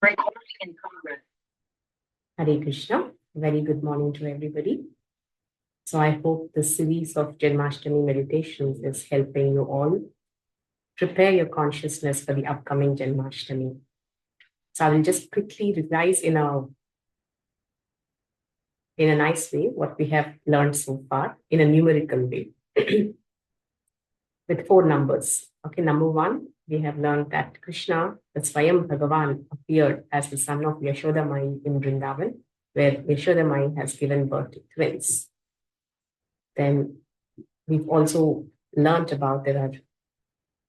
Recording in progress. Hare Krishna. Very good morning to everybody. So I hope the series of Janmashtami Meditations is helping you all prepare your consciousness for the upcoming Janmashtami. So I will just quickly revise in a nice way what we have learned so far in a numerical way with 4 numbers. Okay, number 1, we have learned that Krishna, the Swayam Bhagavan, appeared as the son of Yashoda Mai in Vrindavan, where Yashoda Mai has given birth to twins. Then we've also learned about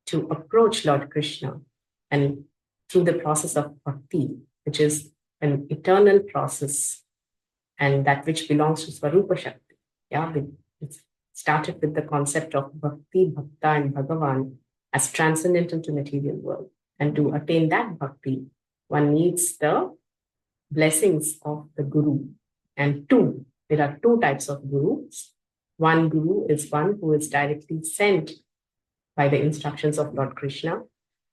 to approach Lord Krishna and through the process of bhakti, which is an eternal process and that which belongs to Swarupa Shakti. Yeah, it started with the concept of bhakti, bhakta, and Bhagavan as transcendental to material world. And to attain that bhakti, one needs the blessings of the Guru. And there are 2 types of gurus. One guru is one who is directly sent by the instructions of Lord Krishna.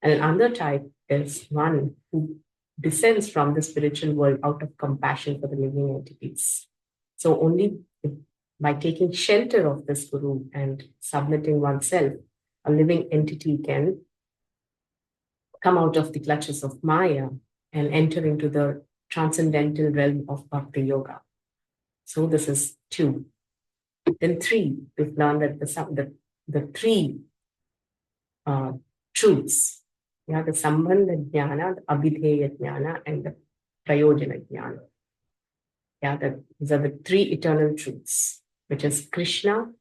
And another type is one who descends from the spiritual world out of compassion for the living entities. So only by taking shelter of this guru and submitting oneself, a living entity can come out of the clutches of Maya and enter into the transcendental realm of Bhakti Yoga. So this is 2. Then 3, we've learned that the 3 truths, yeah, the Sambandha Jnana, the Abhidheya Jnana, and the Prayojana Jnana. Yeah, these are the 3 eternal truths, which is Krishna,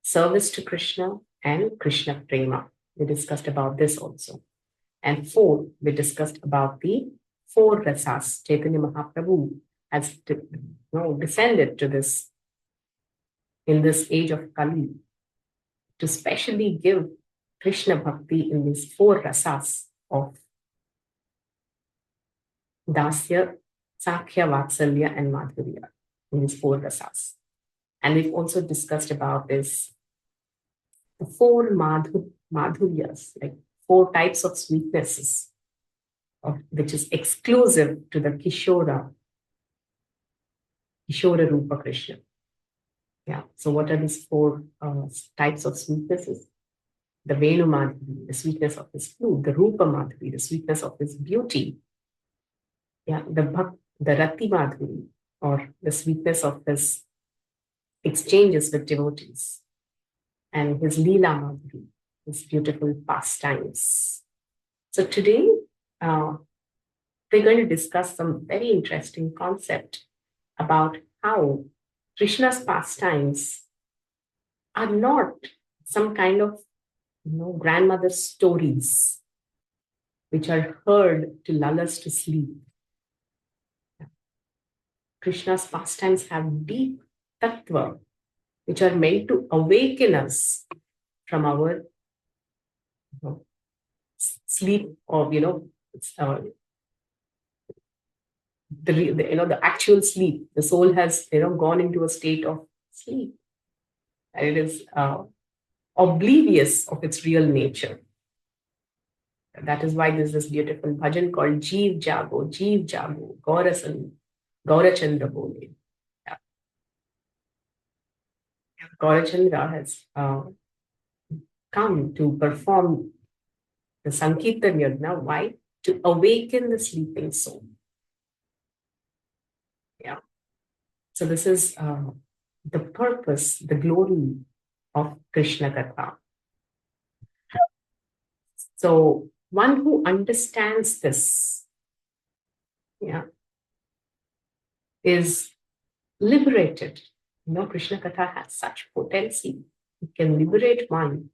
service to Krishna, and Krishna Prema. We discussed about this also. And 4, we discussed about the 4 rasas. Chaitanya Mahaprabhu has descended to this, in this age of Kali, to specially give Krishna Bhakti in these 4 rasas of Dasya, Sakhya, Vatsalya, and Madhurya, in these 4 rasas. And we've also discussed about this, the 4 madhuryas, like 4 types of sweetnesses, which is exclusive to the Kishora Rupa Krishna. Yeah. So what are these 4 types of sweetnesses? The Venu Madhuri, the sweetness of his flute; the Rupa Madhuri, the sweetness of his beauty; yeah, the Rati Madhuri, or the sweetness of his exchanges with devotees; and his Leela Madhuri, his beautiful pastimes. So today, we're going to discuss some very interesting concept about how Krishna's pastimes are not some kind of grandmother's stories which are heard to lull us to sleep. Krishna's pastimes have deep tattva, which are meant to awaken us from our sleep, or the actual sleep. The soul has gone into a state of sleep, and it is oblivious of its real nature. That is why there's this beautiful bhajan called Jeev Jago, Gaurachandra Bole. Yeah. Gaurachandra has come to perform the Sankirtan Yajna. Why? To awaken the sleeping soul. Yeah. So this is the purpose, the glory of Krishna Katha. So one who understands this, yeah, is liberated. Krishna Katha has such potency. It can liberate one.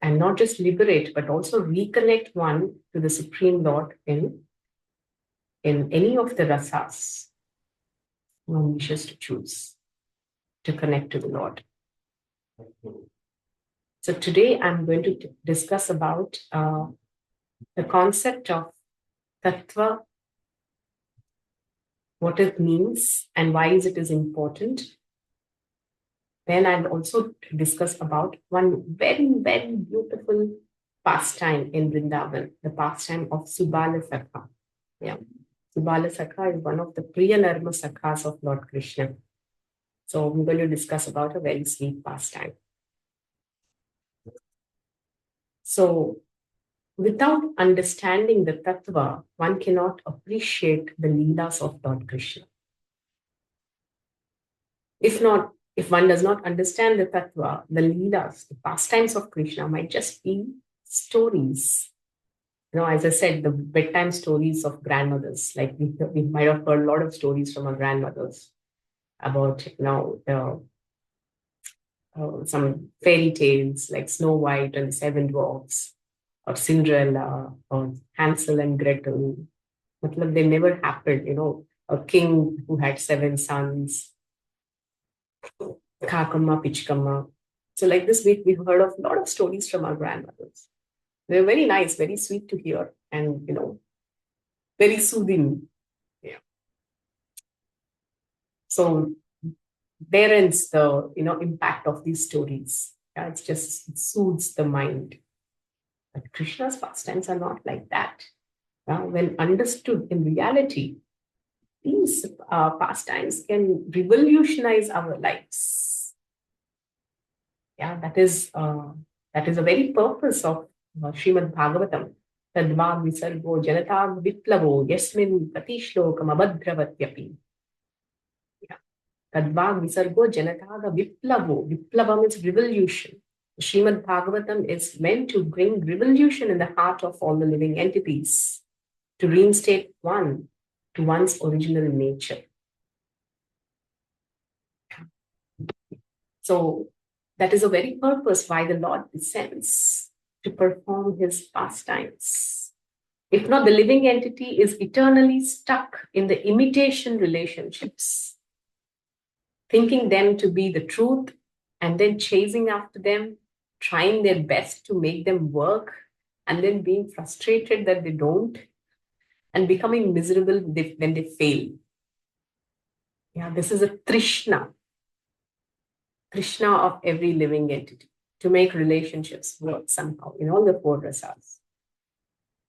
And not just liberate, but also reconnect one to the Supreme Lord in any of the rasas one wishes to choose to connect to the Lord. So today I'm going to discuss about the concept of tattva, what it means and why it is important. Then I'll also discuss about one very, very beautiful pastime in Vrindavan, the pastime of Subala Sakha. Yeah. Subala Sakha is one of the Priyanarma Sakhas of Lord Krishna. So we're going to discuss about a very sweet pastime. So without understanding the tattva, one cannot appreciate the leelas of Lord Krishna. If one does not understand the tattva, the leelas, the pastimes of Krishna might just be stories. As I said, the bedtime stories of grandmothers. Like we might have heard a lot of stories from our grandmothers about, some fairy tales like Snow White and the Seven Dwarfs, or Cinderella, or Hansel and Gretel. Matlab, they never happened, a king who had 7 sons, Kakamma, Pichkamma. So like this, we've heard of a lot of stories from our grandmothers. They're very nice, very sweet to hear, and, very soothing. Yeah. So there ends the, impact of these stories. Yeah, it soothes the mind. But Krishna's pastimes are not like that. When understood in reality, these pastimes can revolutionize our lives. Yeah, that is a very purpose of Srimad Bhagavatam. Tadva visargo janatag viplavo yasmin pratishlokam abhadravadyapi. Yeah. Tadva visargo janataga viplavo. Viplava means revolution. Srimad Bhagavatam is meant to bring revolution in the heart of all the living entities, to reinstate one to one's original nature. So that is a very purpose why the Lord descends, to perform his pastimes. If not, the living entity is eternally stuck in the imitation relationships, thinking them to be the truth and then chasing after them, trying their best to make them work, and then being frustrated that they don't, and becoming miserable when they fail. Yeah, this is a Trishna of every living entity, to make relationships work somehow in all the 4 rasas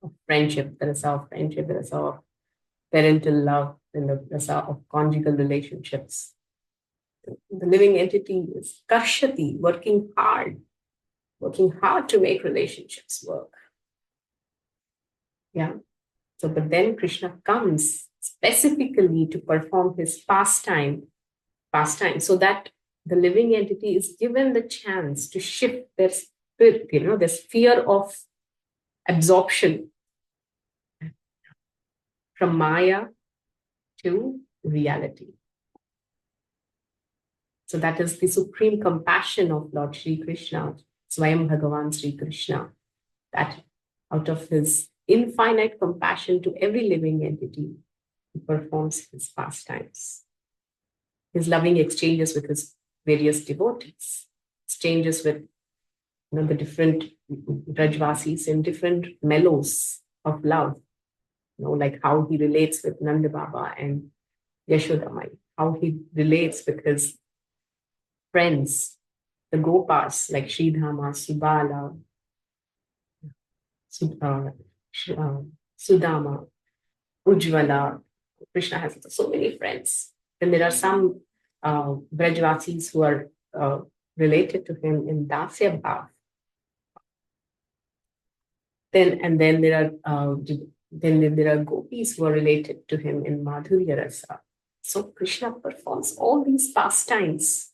of friendship, the rasa of friendship, the rasa of parental love, and the rasa of conjugal relationships. The living entity is karshati, working hard to make relationships work. Yeah. So, but then Krishna comes specifically to perform his pastime, so that the living entity is given the chance to shift their spirit, their sphere of absorption from Maya to reality. So that is the supreme compassion of Lord Sri Krishna, Swayam Bhagavan Sri Krishna, that out of his infinite compassion to every living entity, he performs his pastimes. His loving exchanges with his various devotees, exchanges with the different Rajvasis in different mellows of love, like how he relates with Nanda Baba and Yashoda Mai, how he relates with his friends, the Gopas, like Sridhama, Subala, Sudama, Ujjvala. Krishna has so many friends. And there are some Brajvasis who are related to him in Dasya Bhav. Then there are gopis who are related to him in Madhurya Rasa. So Krishna performs all these pastimes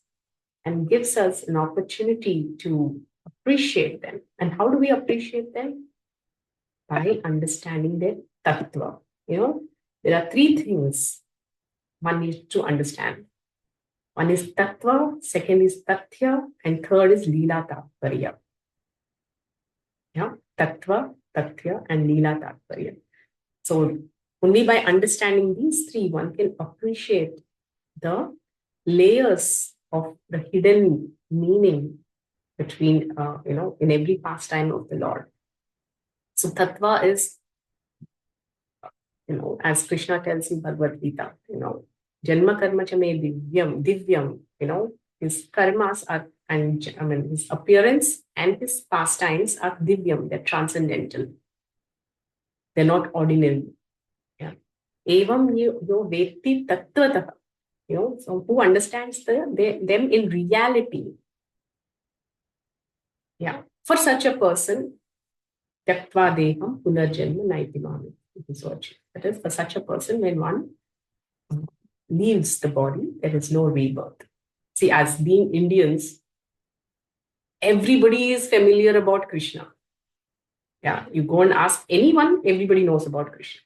and gives us an opportunity to appreciate them. And how do we appreciate them? By understanding their tattva. There are 3 things one needs to understand. One is tattva, second is tathya, and third is leela tatparya. Yeah, tattva, tathya, and leela tatparya. So only by understanding these 3, one can appreciate the layers of the hidden meaning between, in every pastime of the Lord. So tattva is, as Krishna tells in Bhagavad Gita, Janma karma cha me divyam, his karmas are and I mean, his appearance and his pastimes are divyam, they're transcendental. They're not ordinary. Yeah. Evam yo veti tattvataha. So who understands them in reality? Yeah. For such a person, tyaktva deham punarjanma naitimami. That is, for such a person, when one leaves the body, there is no rebirth. See, as being Indians, everybody is familiar about Krishna. Yeah, you go and ask anyone, everybody knows about Krishna.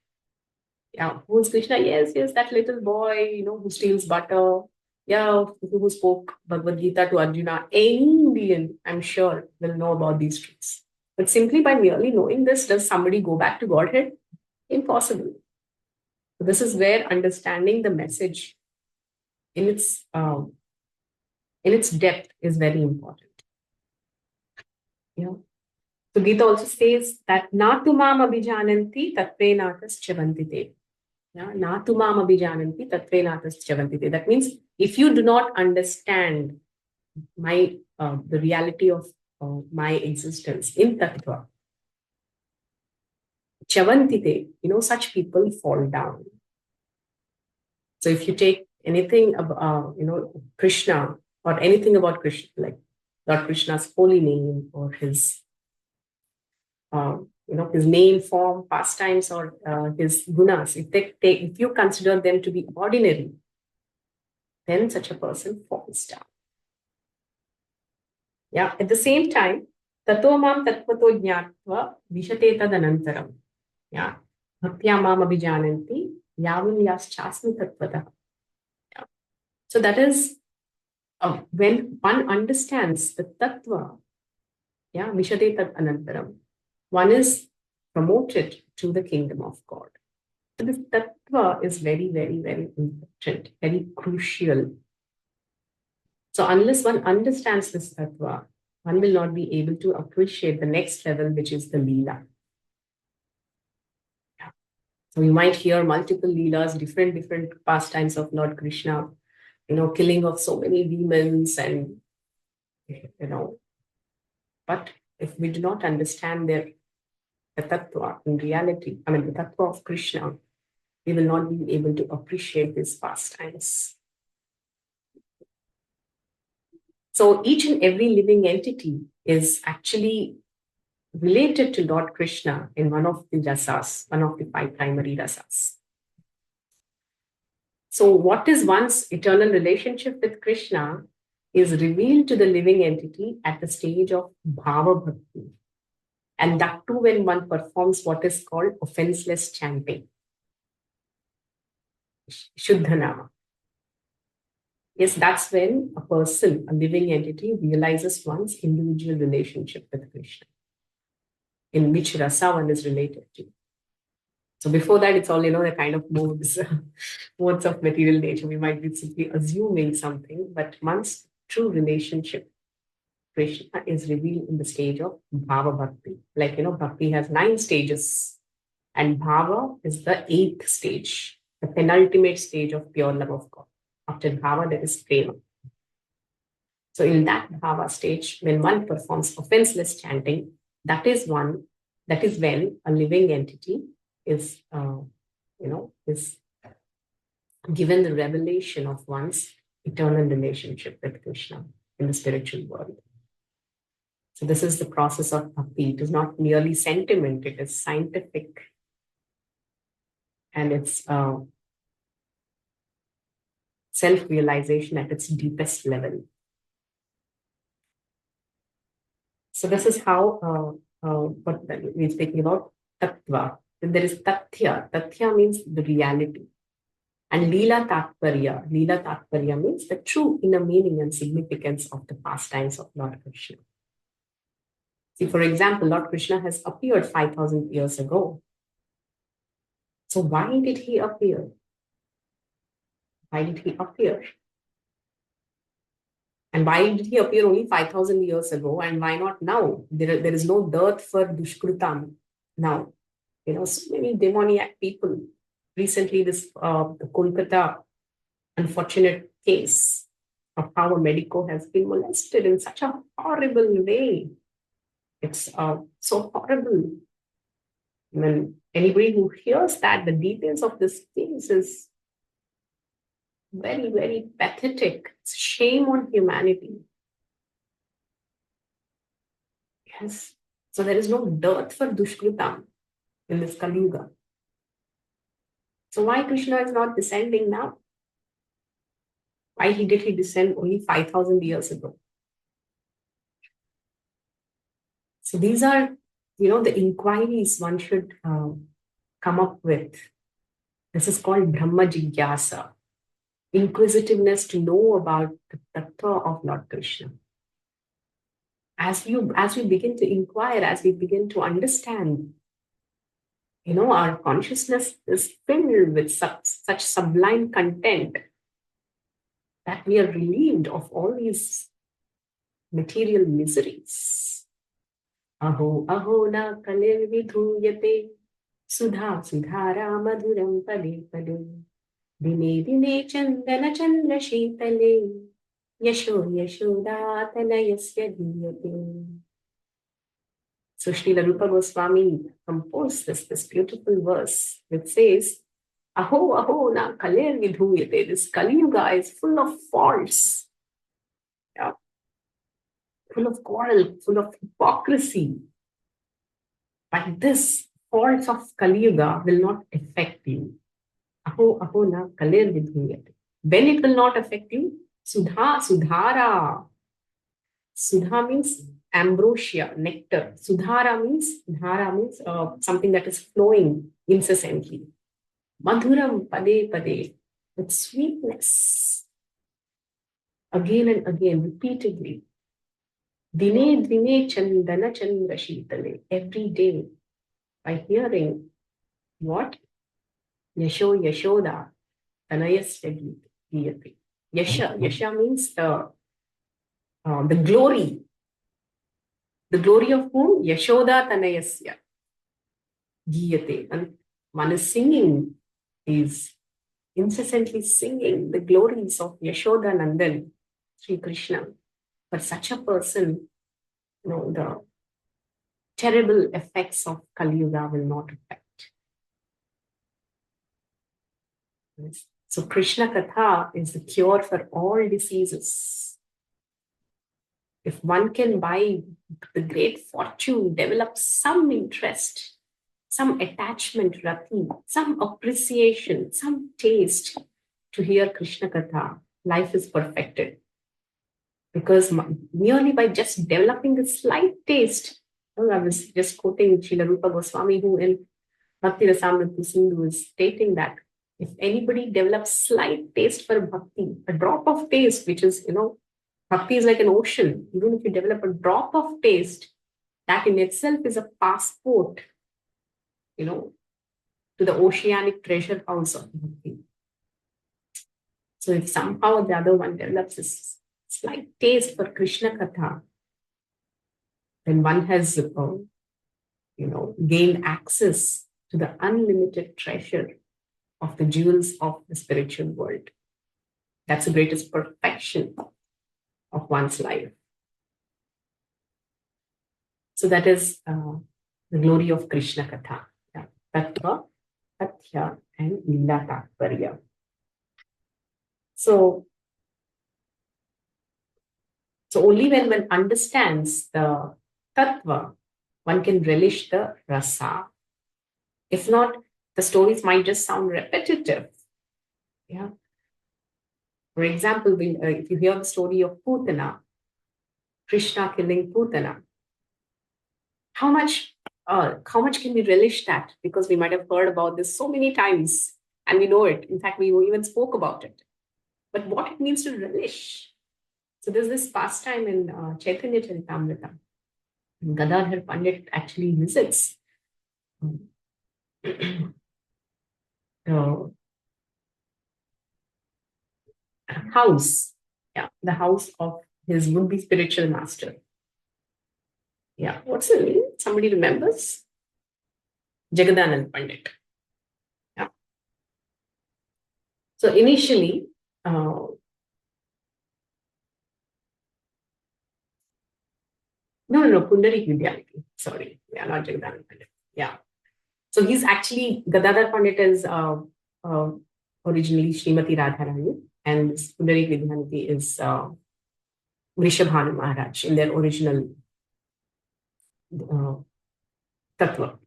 Yeah, who's Krishna? Yes, that little boy, who steals butter. Yeah, who spoke Bhagavad Gita to Arjuna. Any Indian, I'm sure, will know about these truths. But simply by merely knowing this, does somebody go back to Godhead? Impossible. So this is where understanding the message in its depth is very important. Yeah. So Gita also says that natu mam abhijananti tatvenatas chavantite. Yeah, natu mam abhijananti tatvenatas chavantite. That means if you do not understand the reality of my existence in tattva, chavantite, such people fall down. So if you take anything about, Krishna or anything about Krishna, like Lord Krishna's holy name or his his name, form, pastimes, or his gunas, if you consider them to be ordinary, then such a person falls down. Yeah. At the same time, tato mam tatvato jnatva vishate tadanantaram. Yeah. Bhaktya mam abhijananti yavam yaschasmi tatvata. Yeah. So that is when one understands the tattva, yeah, vishate tad anantaram, one is promoted to the kingdom of God. So this tattva is very, very, very important, very crucial. So unless one understands this tattva, one will not be able to appreciate the next level, which is the leela. Yeah. So you might hear multiple leelas, different pastimes of Lord Krishna, killing of so many demons and, but if we do not understand the tattva in reality, the tattva of Krishna, we will not be able to appreciate these pastimes. So each and every living entity is actually related to Lord Krishna in one of the rasas, one of the 5 primary rasas. So what is one's eternal relationship with Krishna is revealed to the living entity at the stage of bhava bhakti. And that too when one performs what is called offenseless chanting. Shuddhanama. Yes, that's when a person, a living entity, realizes one's individual relationship with Krishna, in which rasa one is related to. So before that, it's all, the kind of modes of material nature. We might be simply assuming something, but one's true relationship, Krishna, is revealed in the stage of bhava bhakti. Like, bhakti has 9 stages, and bhava is the 8th stage, the penultimate stage of pure love of God. After bhava, there is prema. So in that bhava stage, when one performs offenseless chanting, that is when a living entity is given the revelation of one's eternal relationship with Krishna in the spiritual world. So this is the process of bhakti. It is not merely sentiment, it is scientific. And it's self-realization at its deepest level. So this is how what we're speaking about tattva. Then there is tathya. Tathya means the reality. And lila tatparya. Lila tatparya means the true inner meaning and significance of the pastimes of Lord Krishna. See, for example, Lord Krishna has appeared 5,000 years ago. So why did he appear? Why did he appear? And why did he appear only 5,000 years ago? And why not now? There is no dearth for dushkrutam now. So many demoniac people. Recently, this the Kolkata unfortunate case. of how a medico has been molested in such a horrible way. It's so horrible. When anybody who hears that, the details of this case is very, very pathetic. It's shame on humanity. Yes. So there is no dearth for Dushkritam in this Kali Yuga. So why Krishna is not descending now? Why did he descend only 5,000 years ago? So these are, the inquiries one should come up with. This is called Brahma Jigyasa, inquisitiveness to know about the tattva of Lord Krishna. As we begin to inquire, as we begin to understand, our consciousness is filled with such sublime content that we are relieved of all these material miseries. Aho aho na kalir vidhuyate sudha sudhara madhuram pade pade dine dine chandana chandra shitale yasho yashoda tanayasya diyate. So Srila Rupa Goswami composed this beautiful verse which says, Aho aho na kalir vidhuyate. This Kali Yuga is full of faults, full of quarrel, full of hypocrisy. But this faults of Kali Yuga will not affect you. Aho aho na kalir vidhuyate. When it will not affect you, sudha sudhara. Sudha means ambrosia, nectar. Dhara means something that is flowing incessantly. Madhuram pade pade, with sweetness. Again and again, repeatedly. Dine dine chandana chandra shitale, every day, by hearing what? Yasho yashoda tanayasya giyate. Yasha means the glory. The glory of whom? Yashoda tanayasya giyate. And one is singing, is incessantly singing the glories of Yashoda Nandan, Sri Krishna. For such a person, the terrible effects of Kali Yuga will not affect. So Krishna Katha is the cure for all diseases. If one can, by the great fortune, develop some interest, some attachment, rati, some appreciation, some taste to hear Krishna Katha, life is perfected. Because merely by just developing a slight taste, I was just quoting Srila Rupa Goswami, who in Bhakti Rasamrita Sindhu is stating that if anybody develops slight taste for bhakti, a drop of taste, which is, bhakti is like an ocean. Even if you develop a drop of taste, that in itself is a passport, to the oceanic treasure house of bhakti. So if somehow the other one develops a slight taste for Krishna Katha, then one has, gained access to the unlimited treasure of the jewels of the spiritual world. That's the greatest perfection of one's life. So that is the glory of Krishna Katha. Yeah. Tattva, Tathya, and Lila Tatparya. So only when one understands the Tattva, one can relish the rasa. If not, the stories might just sound repetitive. Yeah. For example, if you hear the story of Putana, Krishna killing Putana, how much can we relish that? Because we might have heard about this so many times and we know it. In fact, we even spoke about it. But what it means to relish. So there's this pastime in Chaitanya Charitamrita. Gadadhar Pandit actually visits the house, the house of his would-be spiritual master. Yeah, what's the name? Somebody remembers? Jagadanand Pandit. Yeah. So initially, No, Pundarik Vidyanidhi. Sorry. Yeah, not Jagdananda Pandit. Yeah. So he's actually, Gadadhar Pandit is originally Srimati Radharani, and Pundarik Vidyanidhi is Vrishabhanu Maharaj in their original uh, tattva.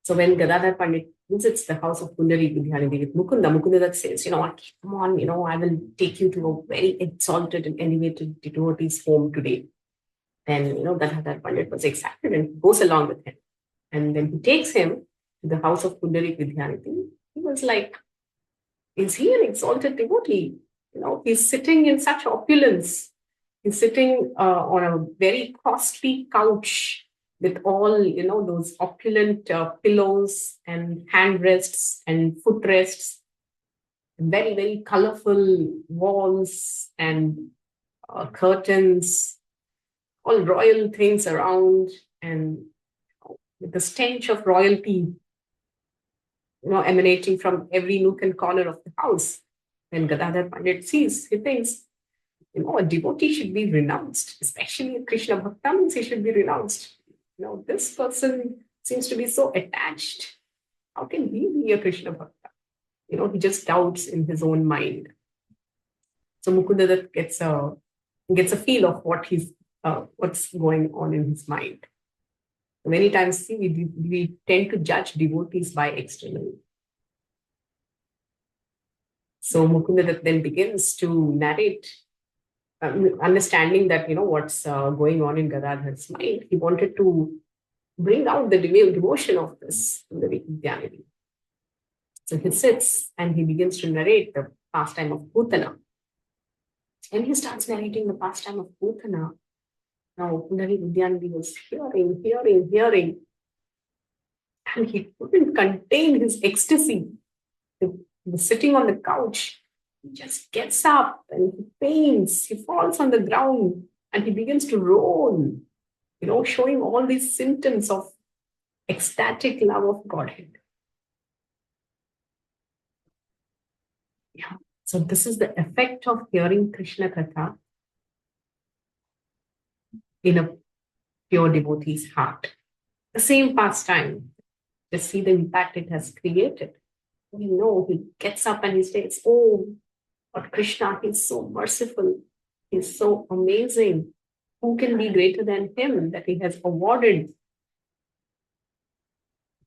So when Gadadhar Pandit visits the house of Pundarik Vidyanidhi with Mukunda, Mukunda says, you know what, come on, you know, I will take you to a very exalted and elevated devotee's home today. Then, you know, Gadadhar Pandit was excited and goes along with him. And then he takes him to the house of Pundarik Vidyanidhi. He was like, is he an exalted devotee? You know, he's sitting in such opulence. He's sitting on a very costly couch with all, you know, those opulent pillows and handrests and footrests, very, very colorful walls and curtains, all royal things around, and with the stench of royalty, you know, emanating from every nook and corner of the house. When Gadadhar Pandit sees, he thinks, you know, a devotee should be renounced, especially a Krishna Bhakta means he should be renounced. You know, this person seems to be so attached. How can he be a Krishna Bhakta? You know, he just doubts in his own mind. So Mukunda gets a feel of what's going on in his mind. Many times, see, we tend to judge devotees by external. So Mukunda then begins to narrate, understanding that, you know, what's going on in Gadadhar's mind. He wanted to bring out the devotion of this in the Vidyanidhi. So he sits and he begins to narrate the pastime of Putana. And he starts narrating the pastime of Putana. Now, Pundarik Vidyanidhi was hearing, and he couldn't contain his ecstasy. He was sitting on the couch. He just gets up and he faints. He falls on the ground and he begins to roll, you know, showing all these symptoms of ecstatic love of Godhead. Yeah. So this is the effect of hearing Krishna Katha in a pure devotee's heart. The same pastime, just see the impact it has created. We know he gets up and he says, oh, but Krishna, he's so merciful. He's so amazing. Who can be greater than him that he has awarded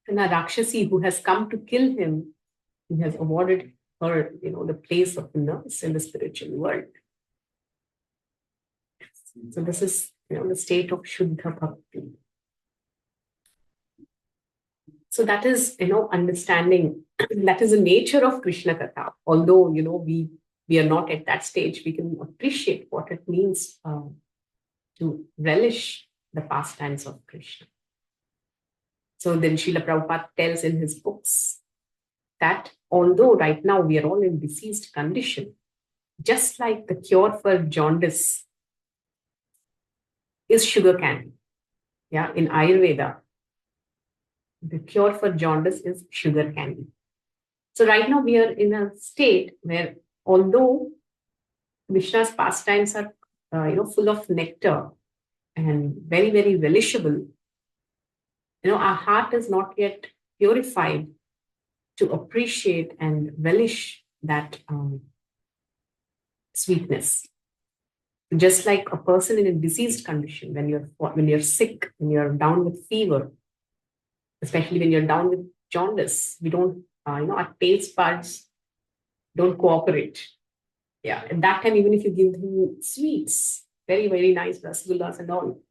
a Rakshasi who has come to kill him? He has awarded her, you know, the place of the nurse in the spiritual world. So this is, you know, the state of Shuddha Bhakti. So that is, you know, understanding that is the nature of Krishna Katha. Although, you know, we are not at that stage, we can appreciate what it means to relish the pastimes of Krishna. So then Srila Prabhupada tells in his books that although right now we are all in diseased condition, just like the cure for jaundice is sugar candy. Yeah, in Ayurveda, the cure for jaundice is sugar candy. So right now we are in a state where although Krishna's pastimes are you know, full of nectar and very, very relishable, you know, our heart is not yet purified to appreciate and relish that sweetness. Just like a person in a diseased condition, when you're sick, when you're down with fever, especially when you're down with jaundice, we don't, you know, our taste buds don't cooperate. Yeah, and that time, even if you give them sweets, very, very nice rasgullas and all,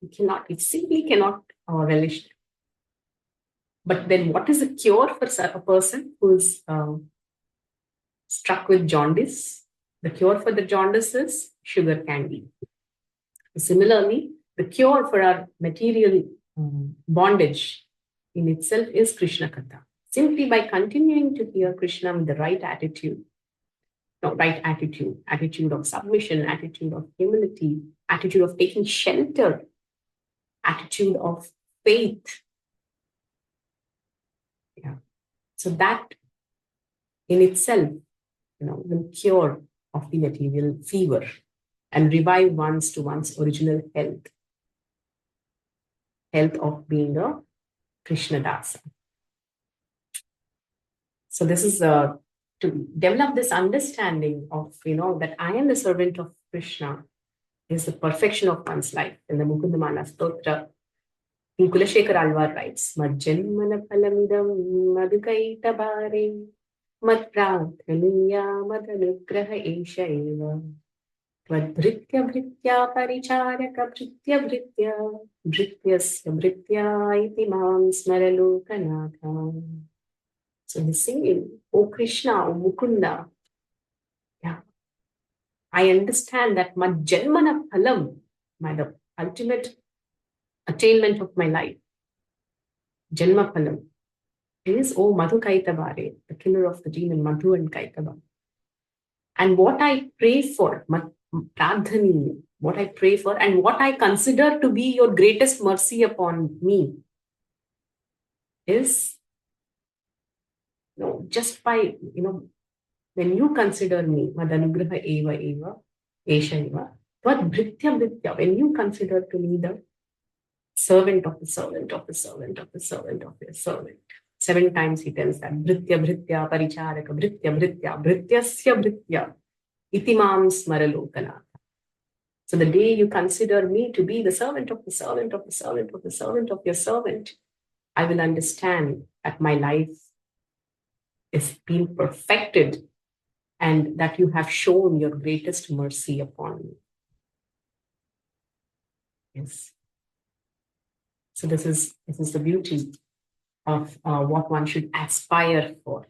it simply cannot relish them. But then what is the cure for a person who's struck with jaundice? The cure for the jaundice is sugar candy. Similarly, the cure for our material bondage in itself is Krishna Katha. Simply by continuing to hear Krishna with the right attitude, attitude of submission, attitude of humility, attitude of taking shelter, attitude of faith. Yeah. So that in itself, you know, will cure of the material fever and revive one's original health. health of being a Krishna Dasa. So this is to develop this understanding of, that I am the servant of Krishna is the perfection of one's life. In the Mukundamala Stotra, Kulashekar Alvar writes, Majjanmana Palamidam Madhukaitabare Mat Pradhaniya Madanugraha Esha Eva Tvadhritya Bhritya Paricharaka Bhritya Bhritya Bhrityasya Bhritya Iti Mam Smaralokanatha. So he's singing, O Krishna, O Mukunda, yeah, I understand that Majjanmana Phalam, the ultimate attainment of my life, Janma Phalam, is, O Madhu Kaitabare, the killer of the demon Madhu and Kaitaba. And what I pray for, Pradhani, what I pray for, and what I consider to be your greatest mercy upon me is, just by, when you consider me, Madanugraha Eva Eva, Esha Eva, Tvad Bhritya Bhritya, when you consider to me the servant of the servant of the servant of the servant of the servant. 7 times he tells that, Bhritya Bhritya Paricharaka, Bhritya Bhritya, Bhrityasya Bhritya, Itimam Smaralokanatha. So the day you consider me to be the servant of the servant of the servant of the servant of your servant, I will understand that my life is being perfected and that you have shown your greatest mercy upon me. Yes. So this is the beauty of what one should aspire for.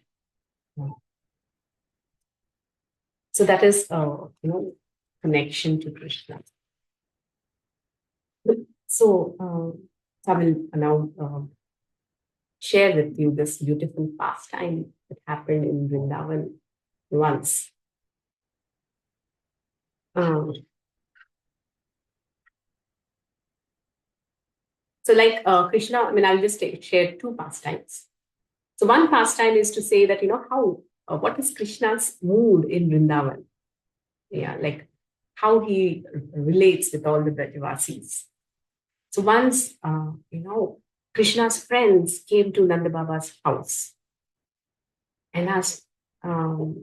So that is, connection to Krishna. So I will now share with you this beautiful pastime that happened in Vrindavan once. So like Krishna, I'll just share 2 pastimes. So one pastime is to say that, what is Krishna's mood in Vrindavan? Yeah, like how he relates with all the Brajavasis. So once, Krishna's friends came to Nanda Baba's house and asked, to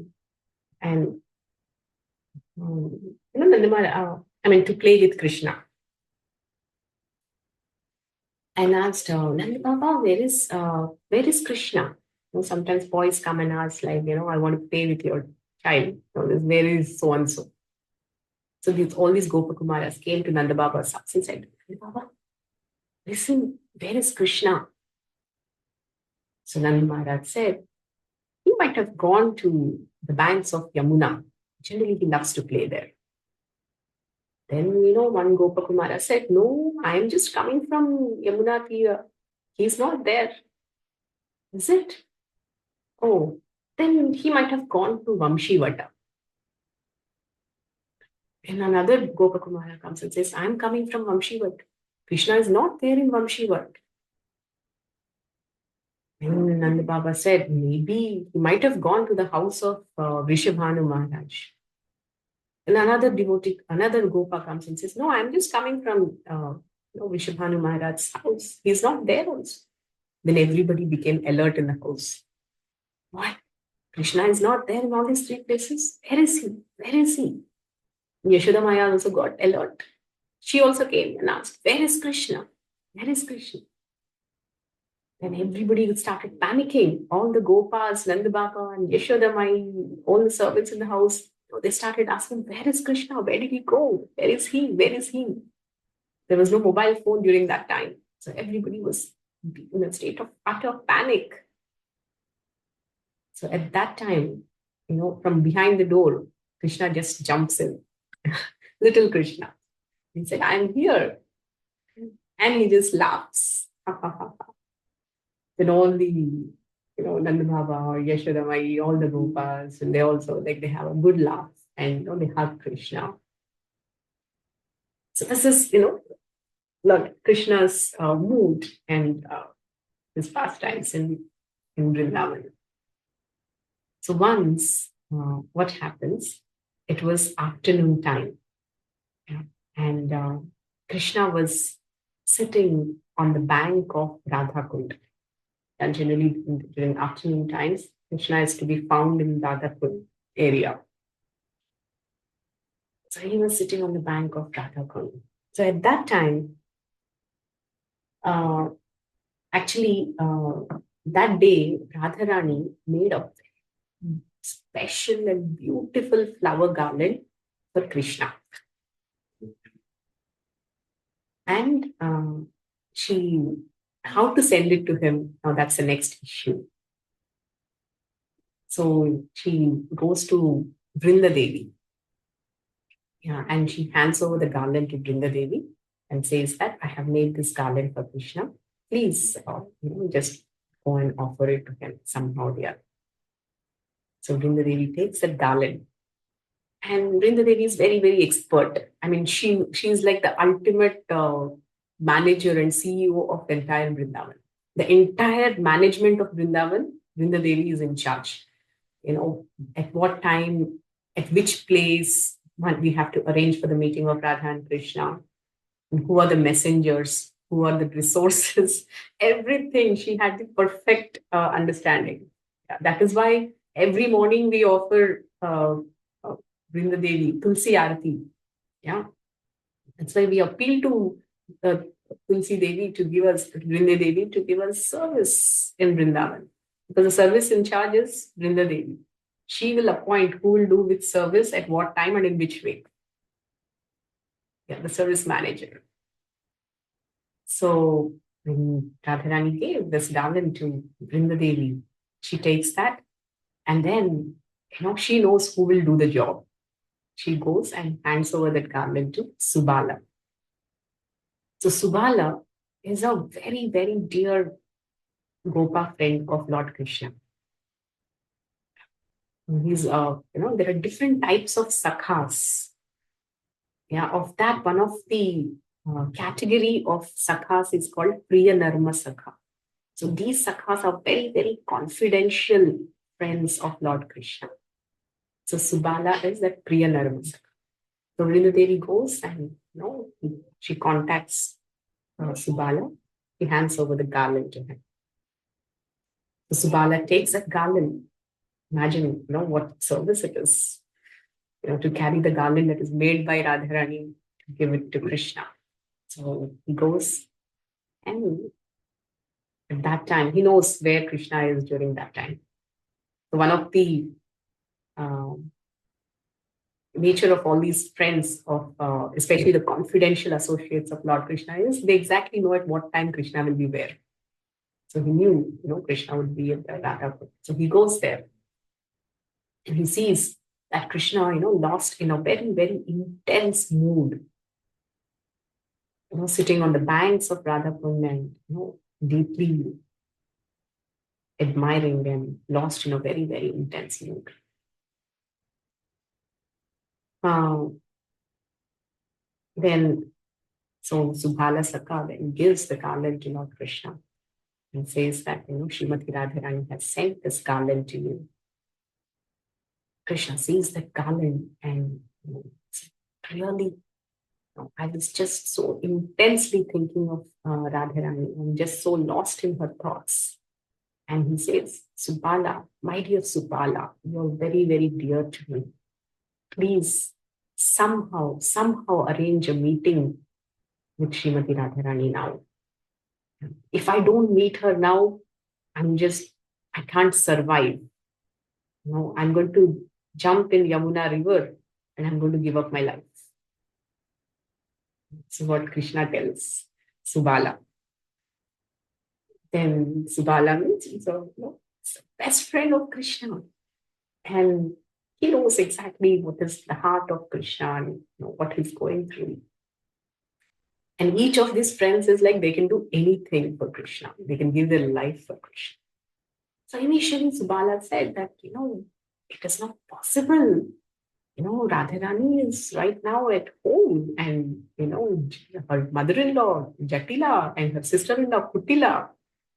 play with Krishna. And asked, Nanda Baba, where is Krishna? Sometimes boys come and ask, like, I want to play with your child. Where is so and so? So all these Gopakumaras came to Nanda Baba's house and said, Baba, listen, where is Krishna? So Nanda Maharaj said, he might have gone to the banks of Yamuna. Generally, he loves to play there. Then, one Gopakumara said, no, I am just coming from Yamuna Tira. He's not there. Is it? Oh, then he might have gone to Vamshivata. And another Gopakumara comes and says, I'm coming from Vamshivata. Krishna is not there in Vamshivata. And Nanda Baba said, maybe he might have gone to the house of Vrishabhanu Maharaj. And another devotee, another Gopa comes and says, no, I'm just coming from Vrishabhanu Maharaj's house. He's not there also. Then everybody became alert in the house. What? Krishna is not there in all these 3 places? Where is he? Where is he? Yashoda Maya also got alert. She also came and asked, where is Krishna? Where is Krishna? Then everybody started panicking. All the Gopas, Nanda Baba and Yashoda Maya, all the servants in the house, they started asking, where is Krishna? Where did he go? Where is he? Where is he? There was no mobile phone during that time. So everybody was in a state of utter panic. So at that time, from behind the door, Krishna just jumps in. Little Krishna. He said, I'm here. And he just laughs. Then all the, Nanda Baba, Yashoda Mai, all the Gopas, and they also, they have a good laugh and, they hug Krishna. So this is, Lord Krishna's mood and his pastimes in Vrindavan. So once, what happens? It was afternoon time. Yeah. And Krishna was sitting on the bank of Radha Kund. And generally during afternoon times, Krishna is to be found in Radha Kund area. So he was sitting on the bank of Radha Kund. So at that time, that day, Radharani made a special and beautiful flower garland for Krishna. And how to send it to him, now that's the next issue. So she goes to Vrinda Devi. Yeah, and she hands over the garland to Vrinda Devi and says that I have made this garland for Krishna. Please, just go and offer it to him somehow or the other. So Vrinda Devi takes that garland. And Vrinda Devi is very, very expert. I mean, she's like the ultimate manager and CEO of the entire Vrindavan. The entire management of Vrindavan, Vrinda Devi is in charge. At what time, at which place, we have to arrange for the meeting of Radha and Krishna, and who are the messengers, who are the resources, everything. She had the perfect understanding. Yeah, that is why every morning we offer Vrinda Devi Tulsi Arati. Yeah, that's why we appeal to Tulsi Devi to give us, Vrinda Devi to give us service in Vrindavan. Because the service in charge is Vrinda Devi. She will appoint who will do which service at what time and in which way. Yeah, the service manager. So when Radharani gave this garland to Vrinda Devi, she takes that and then she knows who will do the job. She goes and hands over that garland to Subala. So Subala is a very, very dear Gopa friend of Lord Krishna. He's, there are different types of sakhas. Yeah, of that, one of the category of sakhas is called Priya Narma Sakha. So these sakhas are very, very confidential friends of Lord Krishna. So Subala is that Priya Narma Sakha. So Vrinda Devi goes and she contacts Subala. He hands over the garland to him. So Subala takes that garland. Imagine, what service it is, to carry the garland that is made by Radharani to give it to Krishna. So he goes, and at that time, he knows where Krishna is during that time. So one of the nature of all these friends of, especially the confidential associates of Lord Krishna, is they exactly know at what time Krishna will be where. So he knew, Krishna would be at the Radha. So he goes there. And he sees that Krishna, lost in a very, very intense mood. Sitting on the banks of Radha Kund and, deeply admiring them, lost in a very, very intense mood. Then, so Subala Sakha then gives the garland to Lord Krishna and says that, Srimati Radharani has sent this garland to you. Krishna sees that garland and really, I was just so intensely thinking of Radharani. I'm just so lost in her thoughts. And he says, Subala, my dear Subala, you're very, very dear to me. Please somehow arrange a meeting with Srimati Radharani now. If I don't meet her now, I can't survive. I'm going to jump in Yamuna river and I'm going to give up my life. So what Krishna tells Subala. Then Subala means he's a best friend of Krishna. And he knows exactly what is the heart of Krishna and what he's going through. And each of these friends is like they can do anything for Krishna. They can give their life for Krishna. So initially Subala said that, it is not possible. Radharani is right now at home and, her mother-in-law, Jatila, and her sister-in-law, Kutila,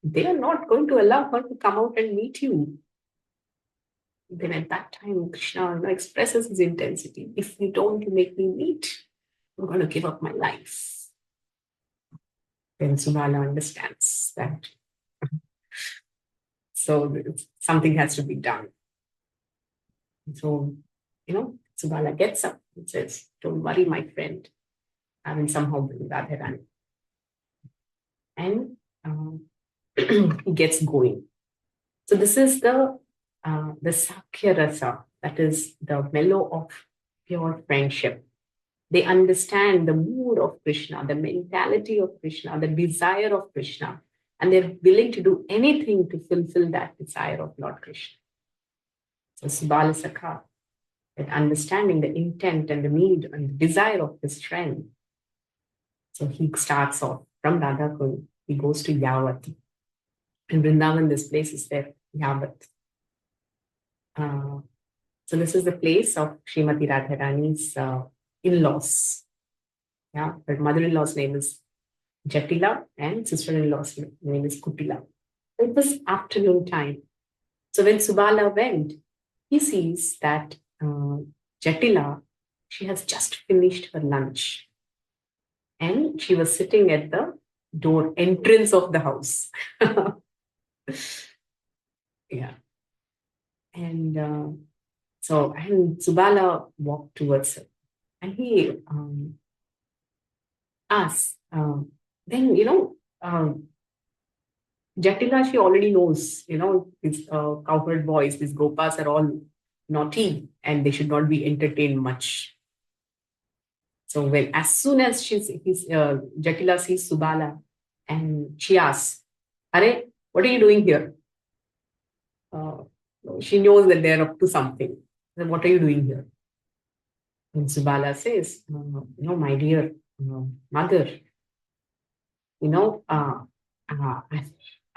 they are not going to allow her to come out and meet you. Then at that time, Krishna expresses his intensity. If you don't make me meet, I'm going to give up my life. Then Subala understands that. So something has to be done. So, Subala gets up and says, "Don't worry, my friend. I will somehow bring Radharani." And he gets going. So this is the Sakhya Rasa, that is the mellow of pure friendship. They understand the mood of Krishna, the mentality of Krishna, the desire of Krishna, and they're willing to do anything to fulfill that desire of Lord Krishna. So Subala Sakha, that understanding the intent and the need and the desire of his friend. So he starts off from Radhakund, he goes to Yavat. In Vrindavan, this place is there, Yavat. So this is the place of Srimati Radharani's in-laws. Yeah, her mother-in-law's name is Jatila and sister-in-law's name is Kutila. It was afternoon time. So when Subala went, he sees that Jatila, she has just finished her lunch. And she was sitting at the door entrance of the house. Yeah. And Subala walked towards her. And he asked, then, Jatila, she already knows, these cowherd boys, these gopas are all naughty and they should not be entertained much. So as soon as Jatila sees Subala and she asks, "Are, what are you doing here?" She knows that they're up to something. Then what are you doing here? And Subala says, "My dear mother,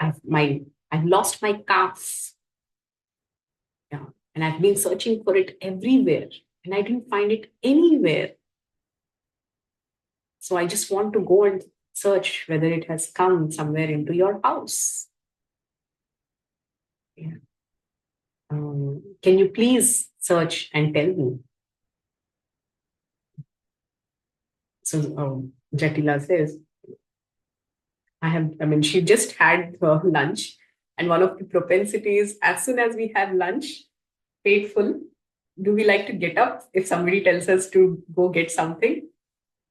I've lost my calf. Yeah, and I've been searching for it everywhere, and I didn't find it anywhere. So I just want to go and search whether it has come somewhere into your house. Yeah. Can you please search and tell me?" So Jatila says, she just had her lunch, and one of the propensities, as soon as we have lunch, paid do we like to get up if somebody tells us to go get something?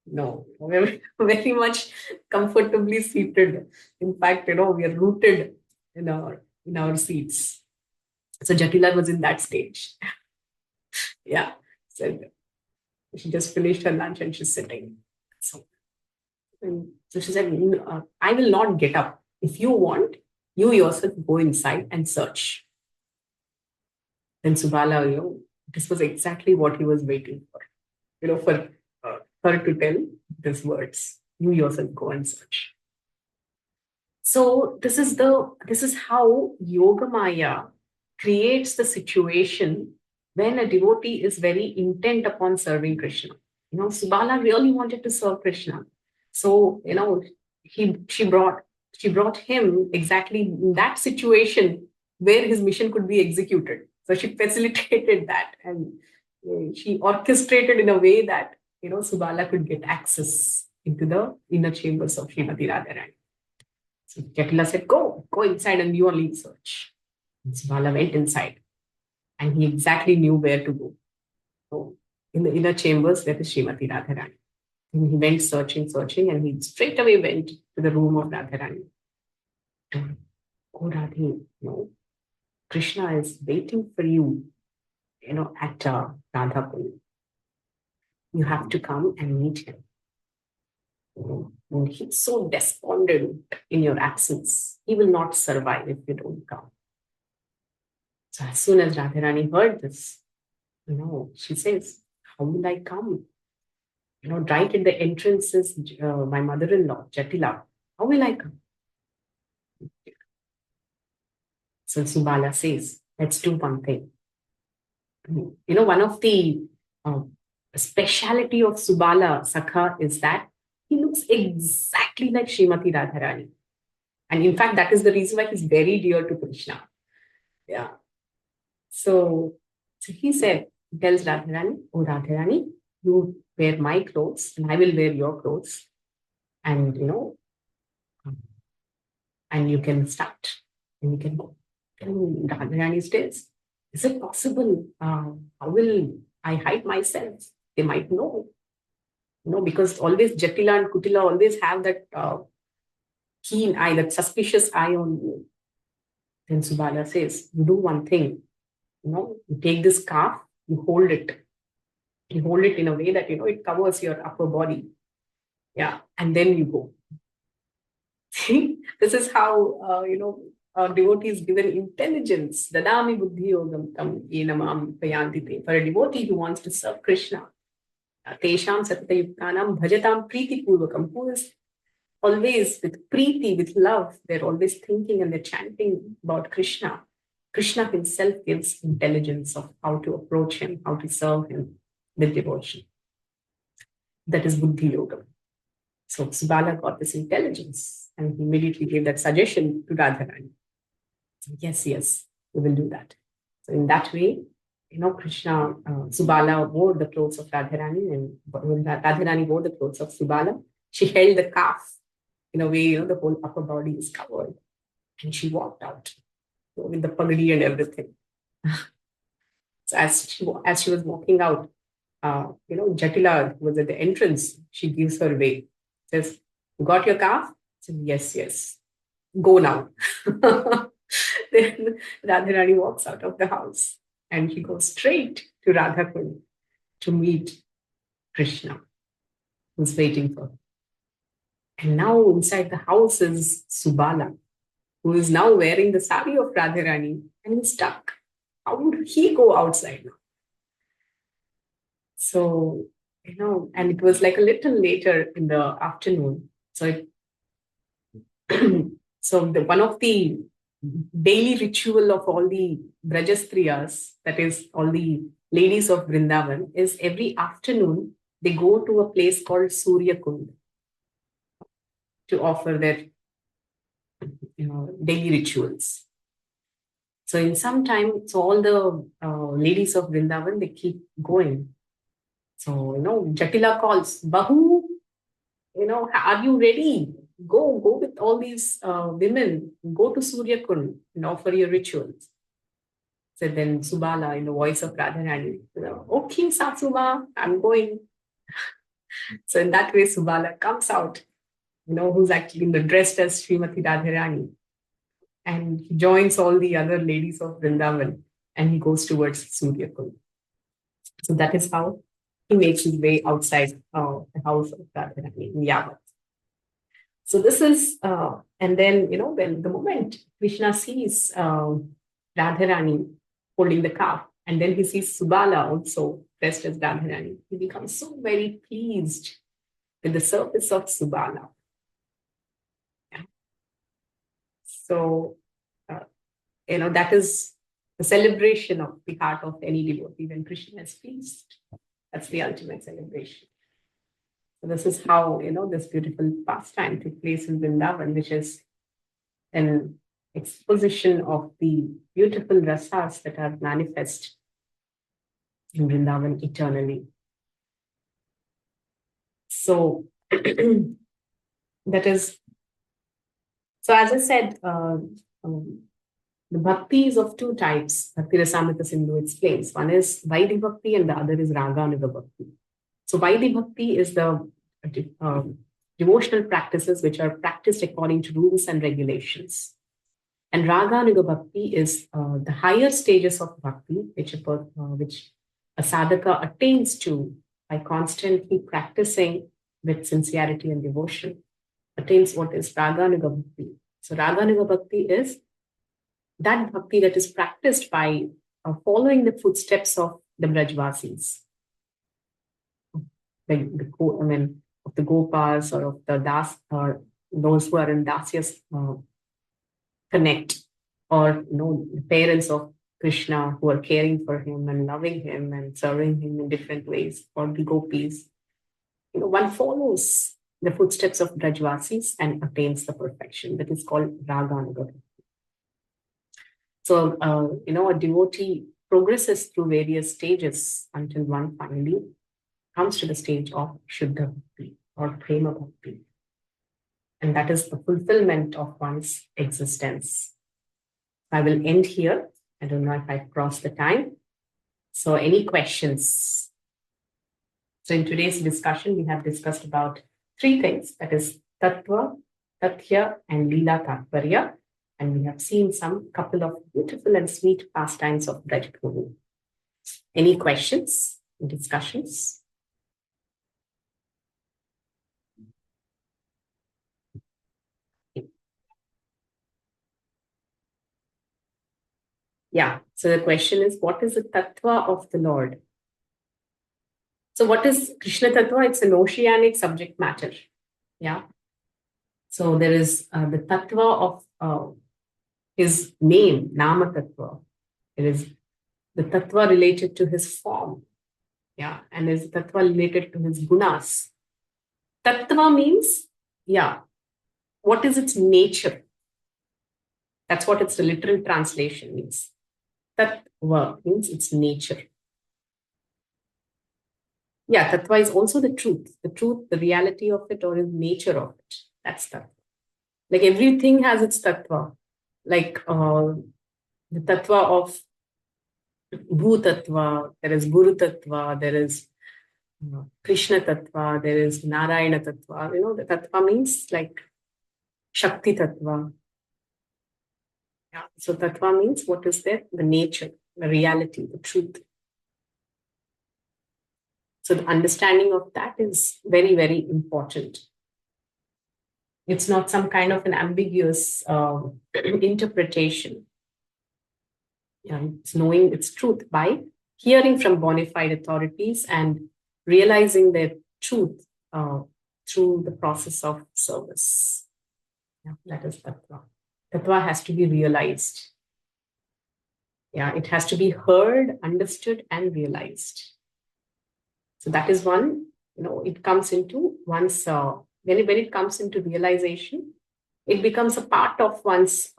No, we're very much comfortably seated. In fact, we are rooted in our seats. So Jatila was in that stage. Yeah. So she just finished her lunch and she's sitting. So she said, "I will not get up. If you want, you yourself go inside and search." Then Subala, this was exactly what he was waiting for, for her to tell these words. You yourself go and search. So this is how Yogamaya creates the situation when a devotee is very intent upon serving Krishna. Subala really wanted to serve Krishna. So, she brought him exactly in that situation where his mission could be executed. So she facilitated that, and she orchestrated in a way that, Subala could get access into the inner chambers of Srimati Radharani. So Jatila said, go inside and you only search. And Subala went inside and he exactly knew where to go. So in the inner chambers, there is Srimati Radharani. And he went searching, and he straight away went to the room of Radharani. "Oh, Radhe, Krishna is waiting for you, at Radhapur. You have to come and meet him. And he's so despondent in your absence. He will not survive if you don't come." So as soon as Radharani heard this, she says, "How will I come? Right at the entrance is my mother-in-law, Jatila. How will I come?" So Subala says, "Let's do one thing." One of the speciality of Subala Sakha is that he looks exactly like Srimati Radharani. And in fact, that is the reason why he's very dear to Krishna. Yeah. So he tells Radharani, "Oh, Radharani, you wear my clothes and I will wear your clothes. And, and you can start. And you can go. And Radharani says, is it possible? How will I hide myself? They might know. Because always Jatila and Kutila always have that keen eye, that suspicious eye on you. Then Subala says, you do one thing. You take this scarf, you hold it. You hold it in a way that, it covers your upper body. Yeah. And then you go. See, this is how, devotee is given intelligence. Dadami buddhi yogam tam yenamam payantite. For a devotee who wants to serve Krishna, tesham satayuktanam bhajatam priti purvakam, who is always with preeti, with love, they're always thinking and they're chanting about Krishna. Krishna himself gives intelligence of how to approach him, how to serve him with devotion. That is buddhi yoga. So Subala got this intelligence and he immediately gave that suggestion to Radharani. So yes, we will do that. So in that way, Krishna, Subala wore the clothes of Radharani, and when Radharani wore the clothes of Subala, she held the calf in a way, the whole upper body is covered. And she walked out with the pagadi and everything. So as she was walking out, Jatila, who was at the entrance, she gives her way. Says, you got your calf? Said, yes. Go now. Then Radharani walks out of the house and he goes straight to Radhakund to meet Krishna, who's waiting for her. And now inside the house is Subala, who is now wearing the sari of Radharani and he's stuck. How would he go outside now? So, and it was like a little later in the afternoon. So, one of the daily ritual of all the Vrajastriyas, that is all the ladies of Vrindavan, is every afternoon they go to a place called Surya Kund to offer their daily rituals. So in some time, so all the ladies of Vrindavan, they keep going. So, Jatila calls, Bahu, are you ready? Go with all these women, go to Surya Kund and offer your rituals. So then Subala, in the voice of Radharani, okay, Satsuma, I'm going. So in that way, Subala comes out, who's actually dressed as Srimati Radharani. And he joins all the other ladies of Vrindavan and he goes towards Surya Kund. So that is how he makes his way outside the house of Radharani in Yavat. So this is, and then, when the moment Krishna sees Radharani holding the calf, and then he sees Subala also dressed as Radharani, he becomes so very pleased with the service of Subala. Yeah. So, that is the celebration of the heart of any devotee when Krishna is pleased. That's the ultimate celebration. So this is how, this beautiful pastime took place in Vrindavan, which is an exposition of the beautiful rasas that are manifest in Vrindavan eternally. So that is, so as I said, the bhakti is of two types. Bhakti Rasamrita Sindhu explains. One is Vaidhi Bhakti and the other is Raganuga Bhakti. So Vaidhi Bhakti is the devotional practices which are practiced according to rules and regulations. And Raganuga Bhakti is the higher stages of bhakti, which a sadhaka attains to by constantly practicing with sincerity and devotion, attains what is Raganuga Bhakti. So Raganuga Bhakti is that bhakti that is practiced by following the footsteps of the Brajvasis, of the Gopas or of the Das, or those who are in Dasyas connect, or the parents of Krishna who are caring for him and loving him and serving him in different ways, or the Gopis. One follows the footsteps of Brajvasis and attains the perfection that is called Raganuga. So, a devotee progresses through various stages until one finally comes to the stage of Shuddha Bhakti or Prema Bhakti. And that is the fulfillment of one's existence. I will end here. I don't know if I've crossed the time. So any questions? So in today's discussion, we have discussed about three things, that is Tattva, Tathya, and Leela Tatparya. And we have seen some couple of beautiful and sweet pastimes of Braj. Any questions, discussions? Yeah. So the question is, what is the Tattva of the Lord? So what is Krishna Tattva? It's an oceanic subject matter. Yeah. So there is the Tattva of his name, Nama Tattva. It is the Tattva related to his form. Yeah. And is Tattva related to his gunas. Tattva means, yeah, what is its nature? That's what its literal translation means. Tattva means its nature. Yeah, Tattva is also the truth, the reality of it, or the nature of it. That's Tattva. Like everything has its Tattva. Like the Tattva of Bhu Tattva, there is Guru Tattva, there is Krishna Tattva, there is Narayana Tattva. The Tattva means like Shakti Tattva. Yeah. So Tattva means what is there? The nature, the reality, the truth. So the understanding of that is very, very important. It's not some kind of an ambiguous interpretation. It's knowing its truth by hearing from bona fide authorities and realizing their truth through the process of service. Yeah, that is Tattva. Tattva has to be realized. Yeah, it has to be heard, understood, and realized. So that is one, it comes into one's, when it comes into realization, it becomes a part of one's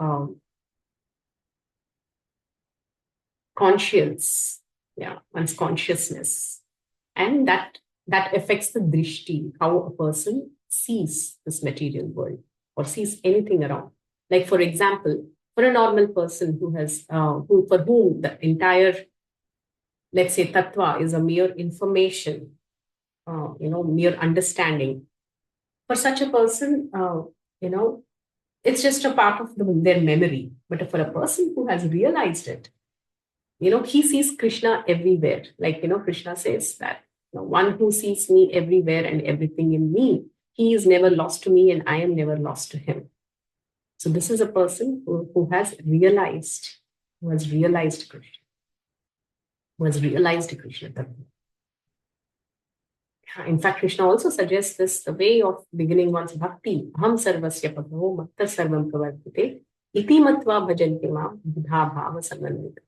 conscience, one's consciousness. And that affects the drishti, how a person sees this material world or sees anything around. Like, for example, for a normal person who has, for whom the entire, let's say, tattva is a mere information, mere understanding. For such a person, it's just a part of their memory. But for a person who has realized it, he sees Krishna everywhere. Like, Krishna says that one who sees me everywhere and everything in me, he is never lost to me and I am never lost to him. So this is a person who has realized Krishna, who has realized Krishna. In fact, Krishna also suggests this, the way of beginning one's bhakti. Aham sarvasya pabho matta sarvam pravartate iti matva bhajanti mam buddha bhava samannita.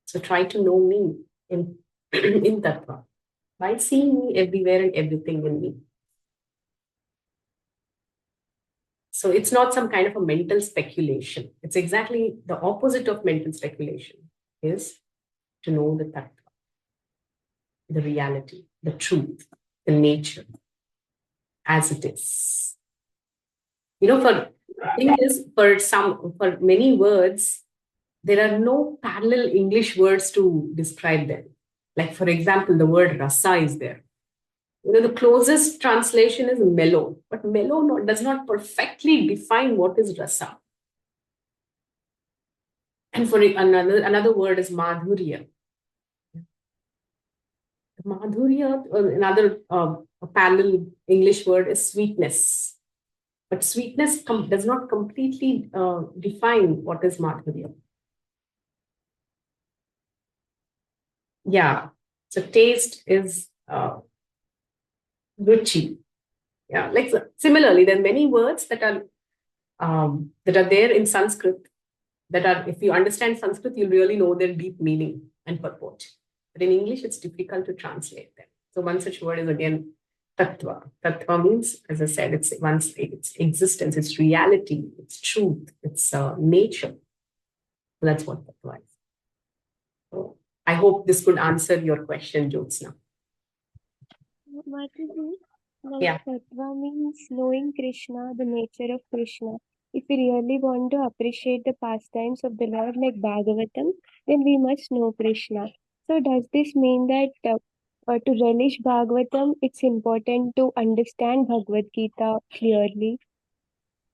So try to know me in tattva by seeing me everywhere and everything in me. So it's not some kind of a mental speculation. It's exactly the opposite of mental speculation, is to know the tattva, the reality, the truth, the nature as it is. For thing is, for many words, there are no parallel English words to describe them. Like, for example, the word rasa is there. The closest translation is mellow, but mellow does not perfectly define what is rasa. And for another word is madhurya. Madhurya, another parallel English word is sweetness. But sweetness does not completely define what is madhurya. Yeah. So taste is ruchi. Yeah. Like, similarly, there are many words that are there in Sanskrit that are, if you understand Sanskrit, you'll really know their deep meaning and purport. But in English, it's difficult to translate them. So one such word is again tattva. Tattva means, as I said, it's existence, its reality, its truth, its nature. So that's what tattva is. So I hope this could answer your question, Jyotsna. What is it? Yeah. Tattva means knowing Krishna, the nature of Krishna. If we really want to appreciate the pastimes of the Lord like Bhagavatam, then we must know Krishna. So, does this mean that to relish Bhagavatam, it's important to understand Bhagavad Gita clearly?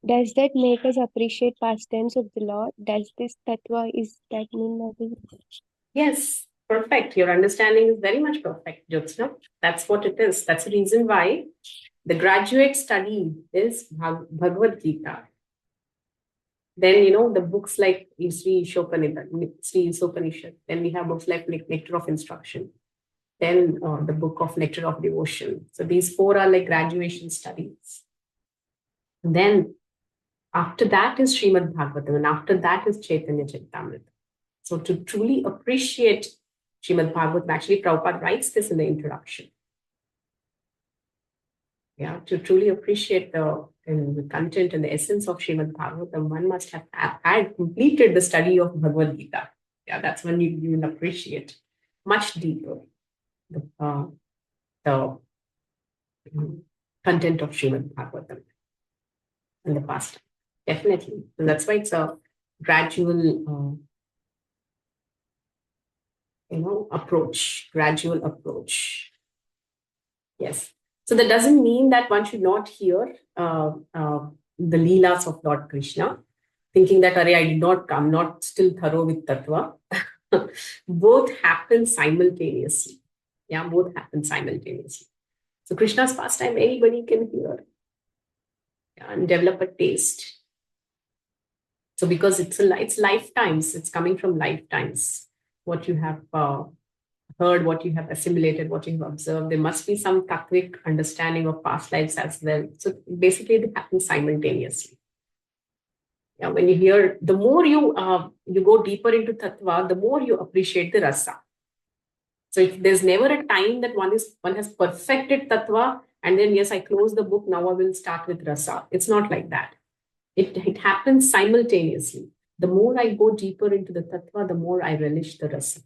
Does that make us appreciate pastimes of the Lord? Does this tattva is that mean nothing? Yes, perfect. Your understanding is very much perfect, Jyotsna. That's what it is. That's the reason why the graduate study is Bhagavad Gita. Then, the books like Sri Isopanishad. Then we have books like Nectar of Instruction. Then the book of Nectar of Devotion. So these four are like graduation studies. Then after that is Srimad Bhagavatam, and after that is Chaitanya Charitamrita. So to truly appreciate Srimad Bhagavatam, actually Prabhupada writes this in the introduction. Yeah, to truly appreciate the content and the essence of Srimad Bhagavatam, one must have had completed the study of Bhagavad Gita. Yeah, that's when you will appreciate much deeper the content of Srimad Bhagavatam in the past. Definitely. And that's why it's a gradual, gradual approach. Yes. So that doesn't mean that one should not hear the Leelas of Lord Krishna, thinking that, Arey, I did not come, not still thorough with Tattva. Both happen simultaneously. Yeah, both happen simultaneously. So Krishna's pastime, anybody can hear and develop a taste. So because it's lifetimes, it's coming from lifetimes. What you have heard, what you have assimilated, what you have observed, there must be some tattvic understanding of past lives as well. So basically, it happens simultaneously. Yeah, when you hear, the more you go deeper into tattva, the more you appreciate the rasa. So if there's never a time that one has perfected tattva, and then yes, I close the book, now I will start with rasa. It's not like that. It happens simultaneously. The more I go deeper into the tattva, the more I relish the rasa.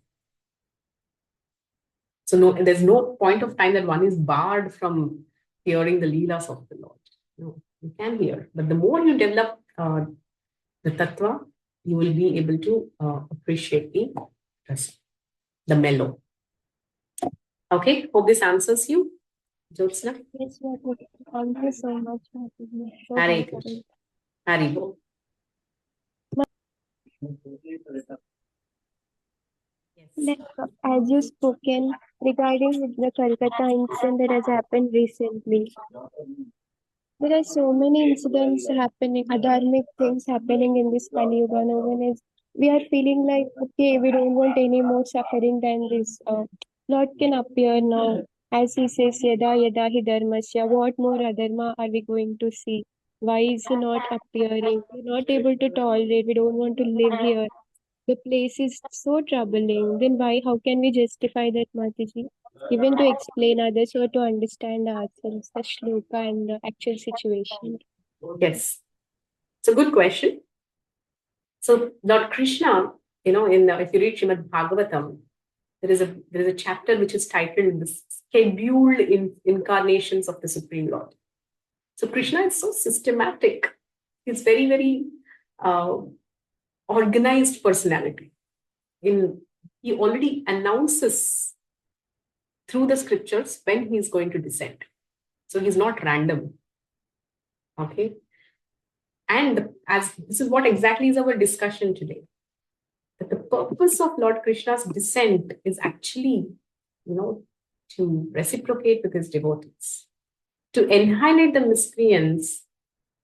So there's no point of time that one is barred from hearing the leelas of the Lord. No, you can hear. But the more you develop the tattva, you will be able to appreciate the rasa, the mellow. Okay, hope this answers you, Jyotsna. Yes, thank you so much. Hare Krishna. Hari Bol. Yes. Like, as you spoken regarding the Kolkata incident that has happened recently, there are so many incidents happening, adharmic things happening in this Kali Yuga. Now, we are feeling like, okay, we don't want any more suffering than this. Lord can appear now. As he says, Yada Yada Hi Dharmasya, what more adharma are we going to see? Why is he not appearing? We're not able to tolerate. We don't want to live here. The place is so troubling. Then why? How can we justify that, Mataji? Even to explain others or to understand ourselves, the shloka and the actual situation. Yes. It's a good question. So Lord Krishna, if you read Srimad Bhagavatam, there is a chapter which is titled the scheduled incarnations of the Supreme Lord. So Krishna is so systematic. He's very, very organized personality. He already announces through the scriptures when he's going to descend. So he's not random. Okay. And as this is what exactly is our discussion today. That the purpose of Lord Krishna's descent is actually, to reciprocate with his devotees, to annihilate the miscreants.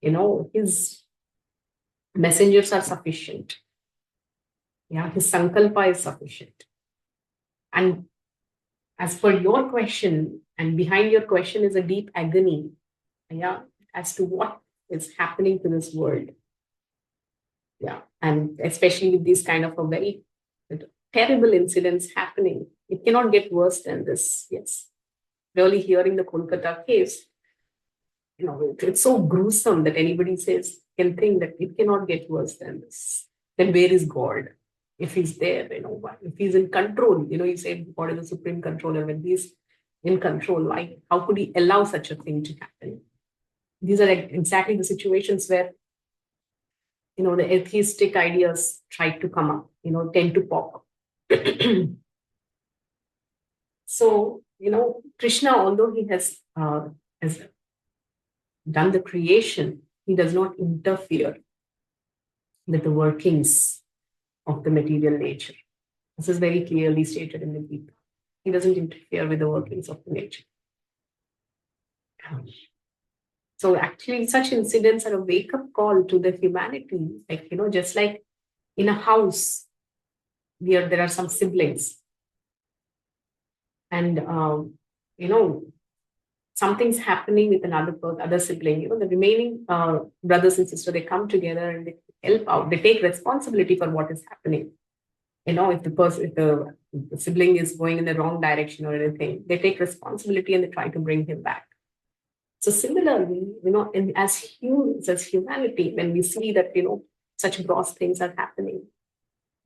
His messengers are sufficient. Yeah, his sankalpa is sufficient. And as per your question, and behind your question is a deep agony, yeah, as to what is happening to this world. Yeah, and especially with these kind of a very terrible incidents happening, it cannot get worse than this. Yes, really hearing the Kolkata case, it's so gruesome that anybody can think that it cannot get worse than this. Then where is God? If he's there, if he's in control, you say God is the supreme controller. When he's in control? Why? How could he allow such a thing to happen? These are exactly the situations where, the atheistic ideas try to come up, tend to pop up. So, Krishna, although he has done the creation, he does not interfere with the workings of the material nature. This is very clearly stated in the Gita. He doesn't interfere with the workings of the nature. So actually, such incidents are a wake-up call to the humanity. Like, just like in a house, where there are some siblings, and something's happening with other sibling. The remaining brothers and sisters, they come together and they help out. They take responsibility for what is happening. If the sibling is going in the wrong direction or anything, they take responsibility and they try to bring him back. So similarly, as humans, as humanity, when we see that, such gross things are happening,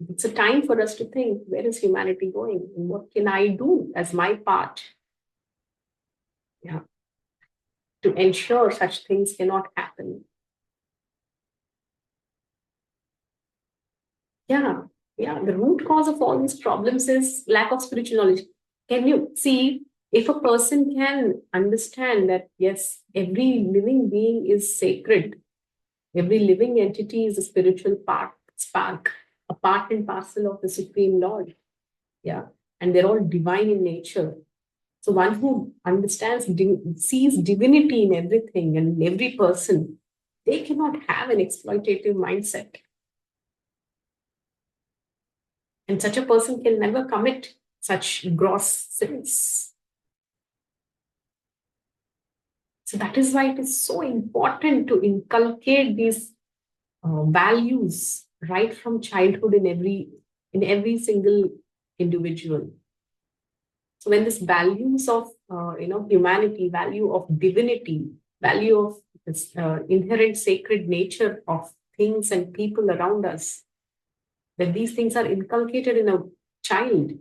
it's a time for us to think, where is humanity going? And what can I do as my part? Yeah. To ensure such things cannot happen. Yeah. The root cause of all these problems is lack of spiritual knowledge. Can you see, if a person can understand that, yes, every living being is sacred, every living entity is a spiritual spark, a part and parcel of the Supreme Lord. Yeah. And they're all divine in nature. So one who understands, sees divinity in everything and in every person, they cannot have an exploitative mindset. And such a person can never commit such gross sins. So that is why it is so important to inculcate these values right from childhood in every single individual. So when these values of humanity, value of divinity, value of this inherent sacred nature of things and people around us, when these things are inculcated in a child,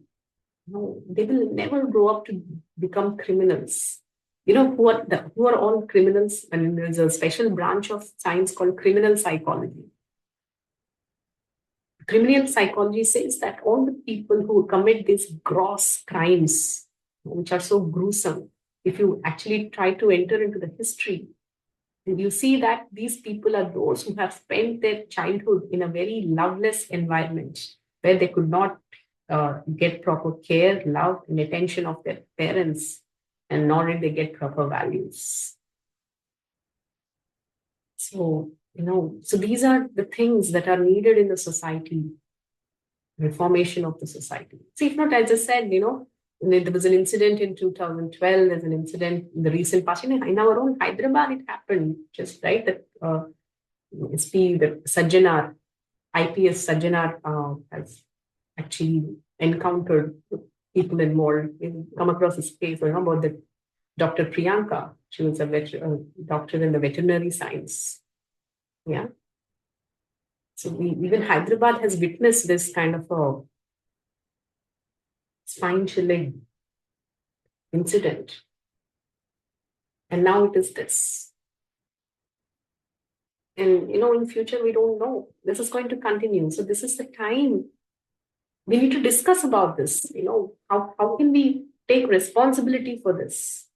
they will never grow up to become criminals. Who are all criminals? And there's a special branch of science called criminal psychology. Criminal psychology says that all the people who commit these gross crimes, which are so gruesome, if you actually try to enter into the history, you see that these people are those who have spent their childhood in a very loveless environment where they could not get proper care, love, and attention of their parents, and nor did they get proper values. So, so these are the things that are needed in the society, reformation of the society. See, if not, as I said, there was an incident in 2012, there's an incident in the recent past. In our own Hyderabad, it happened, just right, that SP, the Sajjanar, IPS Sajjanar has actually encountered people involved, come across his case, about the Dr. Priyanka. She was a doctor in the veterinary science. Yeah. So even Hyderabad has witnessed this kind of a spine-chilling incident. And now it is this. And, in future, we don't know. This is going to continue. So this is the time we need to discuss about this. How can we take responsibility for this?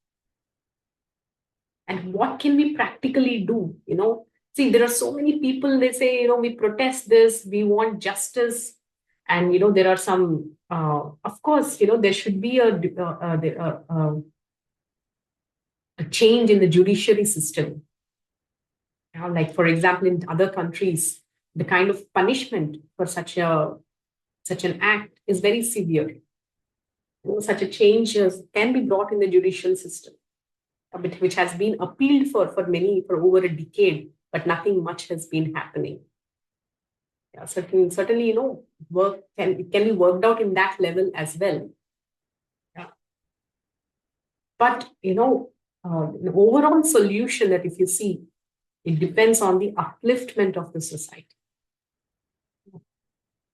And what can we practically do? See, there are so many people, they say, we protest this, we want justice. And, there are some, of course, there should be a change in the judiciary system. Like, for example, in other countries, the kind of punishment for such an act is very severe. Such a change can be brought in the judicial system, which has been appealed for over a decade, but nothing much has been happening. Yeah, certainly, work can be worked out in that level as well. Yeah. But, the overall solution that if you see, it depends on the upliftment of the society,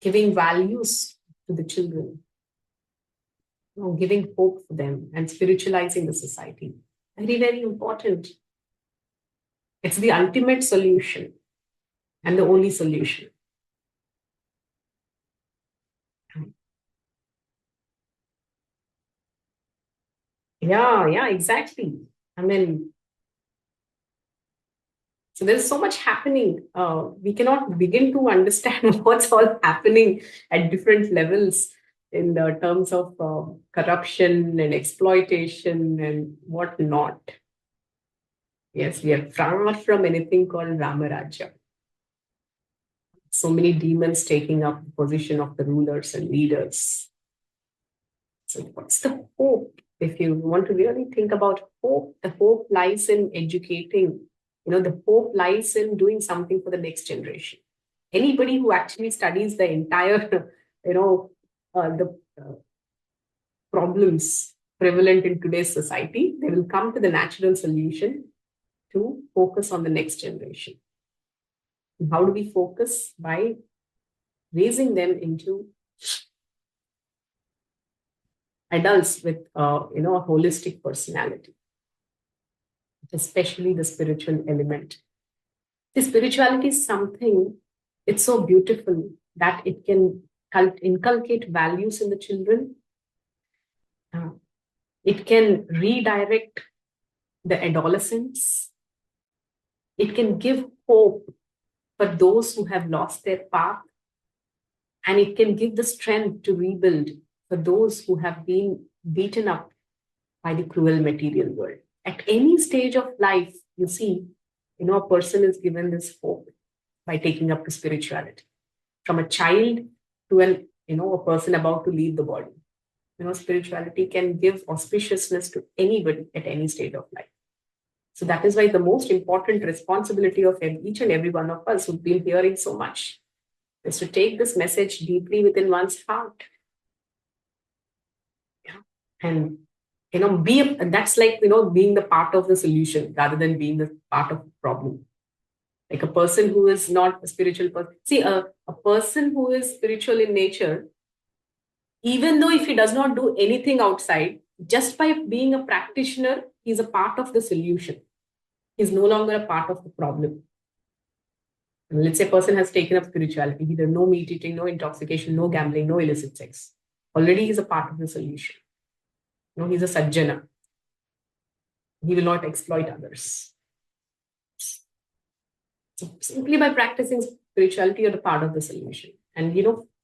giving values to the children, giving hope for them and spiritualizing the society. Very, very important. It's the ultimate solution and the only solution. Yeah, exactly. I mean, so there's so much happening. We cannot begin to understand what's all happening at different levels in the terms of corruption and exploitation and whatnot. Yes, we are far from anything called Ramaraja. So many demons taking up the position of the rulers and leaders. So what's the hope? If you want to really think about hope, the hope lies in educating. The hope lies in doing something for the next generation. Anybody who actually studies the entire, the problems prevalent in today's society, they will come to the natural solution to focus on the next generation. And how do we focus? By raising them into adults with a holistic personality, especially the spiritual element. The spirituality is something, it's so beautiful that it can inculcate values in the children. It can redirect the adolescents. It can give hope for those who have lost their path. And it can give the strength to rebuild for those who have been beaten up by the cruel material world. At any stage of life, you see, a person is given this hope by taking up to spirituality. From a child to a person about to leave the body. Spirituality can give auspiciousness to anybody at any stage of life. So that is why the most important responsibility of each and every one of us who've been hearing so much is to take this message deeply within one's heart. Yeah. And that's like being the part of the solution rather than being the part of the problem. Like a person who is not a spiritual person. See, a person who is spiritual in nature, even though if he does not do anything outside, just by being a practitioner, he's a part of the solution. He's no longer a part of the problem. And let's say a person has taken up spirituality, either no meat eating, no intoxication, no gambling, no illicit sex. Already he's a part of the solution. He's a sajjana. He will not exploit others. So simply by practicing spirituality, you're a part of the solution. And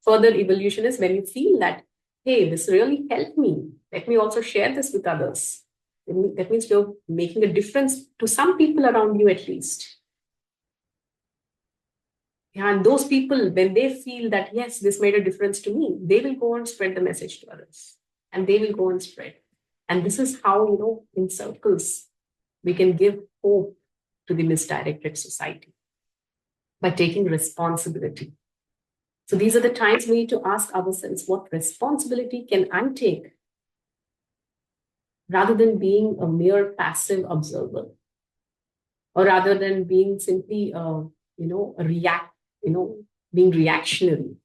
further evolution is when you feel that, hey, this really helped me. Let me also share this with others. That means you're making a difference to some people around you at least. Yeah, and those people, when they feel that, yes, this made a difference to me, they will go and spread the message to others. And they will go and spread. And this is how, in circles, we can give hope to the misdirected society by taking responsibility. So these are the times we need to ask ourselves, what responsibility can I take rather than being a mere passive observer, or rather than being simply, being reactionary.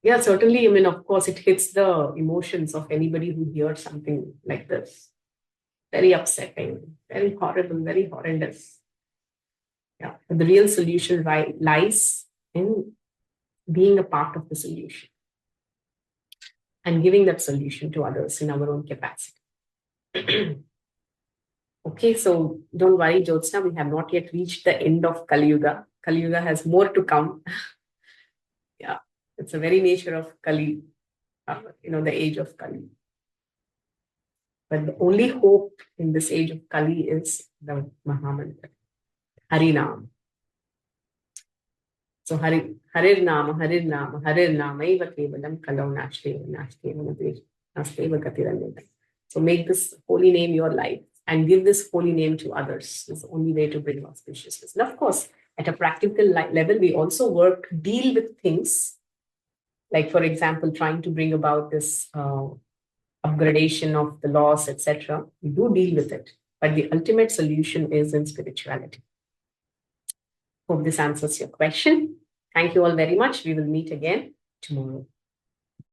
Yeah, certainly. I mean, of course, it hits the emotions of anybody who hears something like this. Very upsetting, very horrible, very horrendous. Yeah, but the real solution lies in being a part of the solution and giving that solution to others in our own capacity. Okay, so don't worry, Jyotsna, we have not yet reached the end of Kali Yuga. Kali Yuga has more to come. Yeah, it's the very nature of Kali, the age of Kali. But the only hope in this age of Kali is the Mahamantra, Harinam. So Harir Nama, Eva Kevalam, Kalau Nashteva Gatiranyata. So make this holy name your life and give this holy name to others. It's the only way to bring auspiciousness. And of course, at a practical level, we also deal with things like, for example, trying to bring about this upgradation of the laws, etc. We do deal with it, but the ultimate solution is in spirituality. Hope this answers your question. Thank you all very much. We will meet again tomorrow.